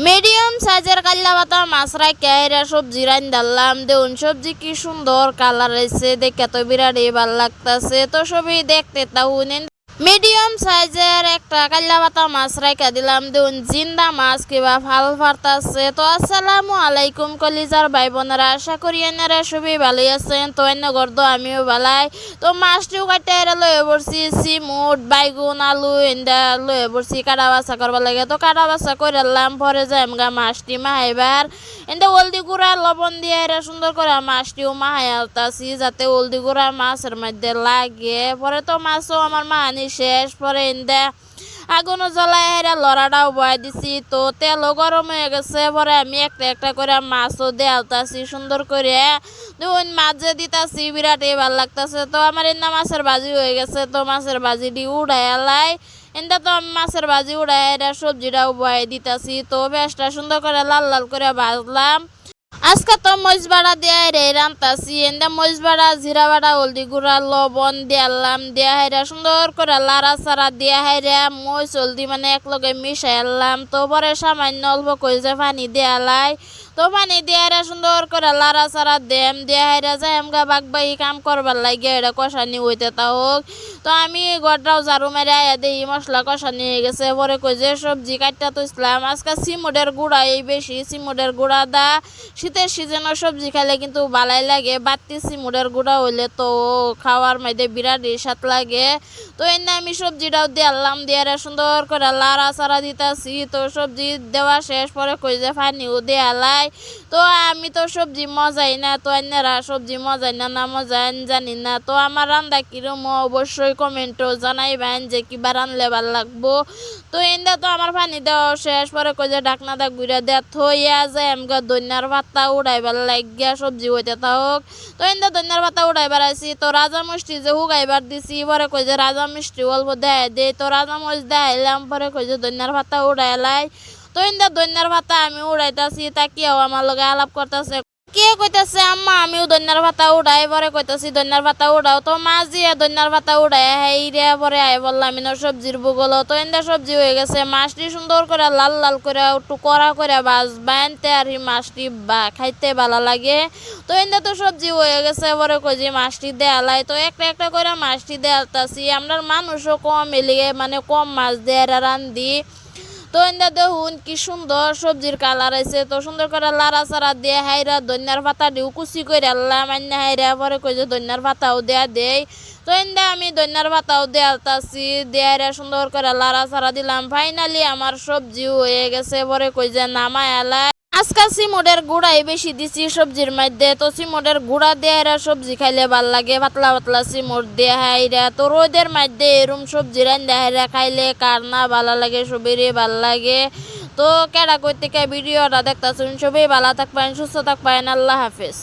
Medium সাইজের কাল্লা পাতা মাছ রাখা এরা সবজি রান ডাললাম দেখুন সবজি কি সুন্দর কালার হয়েছে দেখে তো বিরাটই ভাল লাগতেছে তো সবই দেখতে তাহুন মিডিয়াম সাইজের একটা কাল্লা পাতা মাছ রাখা দিলাম দেখুন জিন্দা মাছ কিবা ভাল ফারতাছে তো আসসালামু আলাইকুম কলিজার ভাই বোনেরা আশা করি এনারা সবই ভালোই আছেন তো এনে গর্দ আমিও ভালাই তো মাছটিও কাটে এরা লয়ে পড়ছি সিমুট বাইগুন আলু এন্দা লয়ে পড়ছি কাটা বাছা করবার লাগে তো কাটা বাছা করলাম পরে যাই আমগা মাছটি মাহাইবার এন্দা হলদি গুঁড়া লবণ দিয়ে এরা সুন্দর করে মাছটিও মাহাই আলতাছি যাতে হলদি গুঁড়া মাছের মধ্যে লাগে পরে তো মাছও আমার মাহানি শেষ পরে এন্দা আগুনও জ্বলাই হেরা লড়াটাও বয়া দিছি তো তেলও গরম হয়ে গেছে পরে আমি একটা একটা করে মাছও দেয়ালতাছি সুন্দর করে দেখুন মাছ যে দিতাছি বিরাটই ভাল লাগতেছে তো আমার এন্দা মাছের ভাজি হয়ে গেছে তো মাছের ভাজিটি উড়াই এলাই এন্দা তো আমি মাছের ভাজি উড়াই এরা সবজিটাও বয়াই দিতাছি তো বেশটা সুন্দর করে লাল লাল করে ভাজলাম আজকে তো মরিচ বাড়া দিয়ে রে রান্তাছি এন্দা মরিচ বাড়া জিরা বাড়া হলদি গুঁড়া লবণ দিয়ালাম দিয়া হেরা সুন্দর করে লাড়া চাড়া দিয়া হেরা মরিচ হলদি মানে একলগে মিশাই আনলাম তো পরে সামান্য অল্প করে পানি দিয়ালাই তো পানি দিয়ে হেরা সুন্দর করে লাড়া চাড়া দেম দিয়া হেরা যাই আমগা বাগবাই কাম করবার লাগে এটা কষানি হইতে তা হোক তো আমি গড়টাও ঝাড়ু মেরে আয়া দেখি মশলা কষানি হয়ে গেছে পরে কই যে সবজি কাটটা তো ইসলাম আজকে সিমুডের গুঁড়া এই বেশি সিমুডের গুঁড়া দা শীতের সিজনের সবজি খাইলে কিন্তু ভালাই লাগে বাড়তি সিমুডের গুঁড়া হইলে তো খাওয়ার মধ্যে বিরাট স্বাদ লাগে তো এনে আমি সবজিটাও দিলাম দিয়ে সুন্দর করে লাড়া চাড়া দিতেছি তো সবজি দেওয়া শেষ পরে কই যে পানিও দেয়ালাই তো আমি তো সবজি মজাই না তো এনারা সবজি মজাই না না মজাই জানি না তো আমার রান্না কিরম অবশ্যই কমেন্টও জানাইবেন যে কিবা রানলে ভাল লাগবো তো এন্দা তো আমার পানি দেওয়া শেষ পরে কই যে ঢাকনাটা ঘুরে দেয়া থইয়া যায় আমগা ধনিয়ার পাতা উড়াইবার লাগিয়া সবজি হইতে থাক তো এন্দা ধনিয়ার পাতা উড়াইবার আইছি তো রাজা মিষ্টি যে হুগাইবার দিছি পরে কই যে রাজা মিষ্টি অল্প দেয় দে তো রাজা মরিচ দেখাইলাম পরে কই যে ধনিয়ার পাতা উড়াইলাই তো এন্দা ধনিয়ার পাতা আমি উড়াইতাছি তা কেউ আমার লগে আলাপ করতেছে কে কইতাছে আম্মা আমিও ধনিয়ার পাতা উড়াই পরে কইতাছি ধনিয়ার পাতা উড়াও তো মাছ দিয়ে ধনিয়ার পাতা উড়াই হাইরে পরে আই বললাম ইনো সবজির বুগল তো এন্দা সবজি হয়ে গেছে মাছটি সুন্দর করে লাল লাল করে একটু কড়া করে বাজবেন তে আর মাছটি খাইতে ভালো লাগে তো এন্দা তো সবজি হয়ে গেছে পরে কই যে মাছটি দেয়ালাই তো একটা একটা করে মাছটি দেয়ালতাছি আমরা মানুষও কম এলিয়ে মানে কম মাছ দিয়ে রান্ধি তো এন্দা দেখুন কি সুন্দর সবজির কালার আছে তো সুন্দর করে লাড়া চাড়া দিয়ে হাইরা ধনিয়ার পাতা দিও কুচি করে আনলাম আন্না হাইরা পরে কই যে ধনিয়ার পাতাও দেয়া দেই তো এন্দা আমি ধনিয়ার পাতাও দেয়ালতাছি দিয়ে সুন্দর করে লাড়া চাড়া দিলাম ফাইনালি আমার সবজি হয়ে গেছে পরে কই যে নামায় আলাই আজকে সিমুডের গুঁড়াই বেশি দিছি সবজির মধ্যে তো সিমুডের গুঁড়া দিয়ে এরা সবজি খাইলে ভাল লাগে পাতলা পাতলা সিমুড দিয়ে হাইরা তো রোদের মধ্যে এরম সবজি রান্না হাইরা খাইলে কার না ভালো লাগে সবেরই ভাল লাগে তো কেডা কই থেকে ভিডিওটা দেখতাছেন সবাই ভালো থাকবেন সুস্থ থাকবেন আল্লাহ হাফেজ।